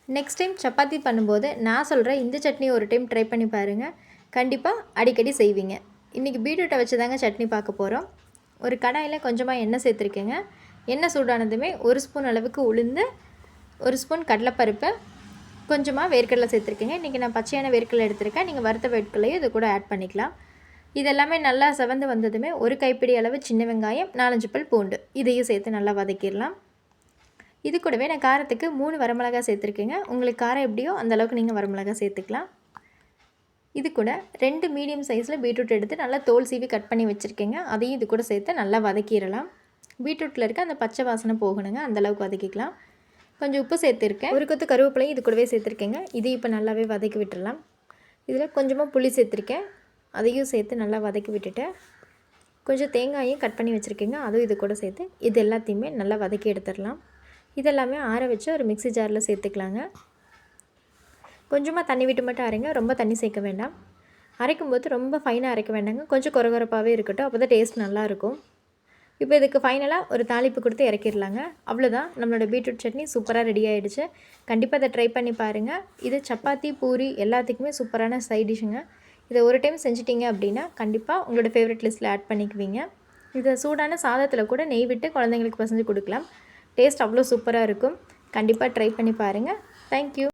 Next time chapati பண்ணும்போது நான் சொல்கிற இந்த சட்னி ஒரு டைம் ட்ரை பண்ணி பாருங்கள். கண்டிப்பாக அடிக்கடி செய்வீங்க. இன்றைக்கி பீட்ரூட்டை வச்சு தாங்க சட்னி பார்க்க போகிறோம். ஒரு கடாயில் கொஞ்சமாக எண்ணெய் சேர்த்துருக்கேங்க. எண்ணெய் சூடானதுமே 1 ஸ்பூன் அளவுக்கு உளுந்து, 1 ஸ்பூன் கடலைப்பருப்பு, கொஞ்சமாக வேர்க்கடலை சேர்த்துருக்கேங்க. இன்றைக்கி நான் பச்சையான வேர்க்கடலை எடுத்திருக்கேன். நீங்கள் வறுத்த வேர்க்கடலையும் இது கூட ஆட் பண்ணிக்கலாம். இதெல்லாமே நல்லா செவந்து வந்ததுமே ஒரு கைப்பிடி அளவு சின்ன வெங்காயம், 4-5 பல் பூண்டு இதையும் சேர்த்து நல்லா வதக்கிடலாம். இது கூடவே நான் காரத்துக்கு 3 வரமிளகா சேர்த்துருக்கேங்க. உங்களுக்கு காரம் எப்படியோ அந்தளவுக்கு நீங்கள் வரமிளகா சேர்த்துக்கலாம். இது கூட 2 மீடியம் சைஸில் பீட்ரூட் எடுத்து நல்லா தோல் சீவி கட் பண்ணி வச்சுருக்கேங்க. அதையும் இது கூட சேர்த்து நல்லா வதக்கிடலாம். பீட்ரூட்டில் இருக்க அந்த பச்சை வாசனை போகணுங்க, அந்தளவுக்கு வதக்கிக்கலாம். கொஞ்சம் உப்பு சேர்த்துருக்கேன். ஒரு கொத்து கருவேப்பிலையும் இது கூடவே சேர்த்துருக்கேங்க. இதையும் இப்போ நல்லாவே வதக்கி விட்டுடலாம். இதில் கொஞ்சமாக புளி சேர்த்துருக்கேன். அதையும் சேர்த்து நல்லா வதக்கி விட்டுட்டு கொஞ்சம் தேங்காயும் கட் பண்ணி வச்சுருக்கேங்க. அதுவும் இது கூட சேர்த்து இது எல்லாத்தையுமே நல்லா வதக்கி எடுத்துடலாம். இதெல்லாமே ஆற வச்சு ஒரு மிக்ஸி ஜாரில் சேர்த்துக்கலாங்க. கொஞ்சமாக தண்ணி விட்டு மட்டும் அரைங்க, ரொம்ப தண்ணி சேர்க்க வேண்டாம். அரைக்கும்போது ரொம்ப ஃபைனாக அரைக்க வேண்டாங்க, கொஞ்சம் குறகுறப்பாகவே இருக்கட்டும், அப்போ தான் டேஸ்ட் நல்லாயிருக்கும். இப்போ இதுக்கு ஃபைனலாக ஒரு தாளிப்பு கொடுத்து இறக்கிடலாங்க. அவ்வளோதான், நம்மளோட பீட்ரூட் சட்னி சூப்பராக ரெடி ஆகிடுச்சு. கண்டிப்பாக அதை ட்ரை பண்ணி பாருங்கள். இது சப்பாத்தி, பூரி எல்லாத்துக்குமே சூப்பரான சைட் டிஷ்ஷுங்க. இதை ஒரு டைம் செஞ்சிட்டிங்க அப்படின்னா கண்டிப்பாக உங்களோட ஃபேவரட் லிஸ்ட்டில் ஆட் பண்ணிக்குவீங்க. இதை சூடான சாதத்தில் கூட நெய் விட்டு குழந்தைங்களுக்கு பசஞ்சு கொடுக்கலாம். டேஸ்ட் அவ்வளோ சூப்பராக இருக்கும். கண்டிப்பாக ட்ரை பண்ணி பாருங்கள். தேங்க்யூ.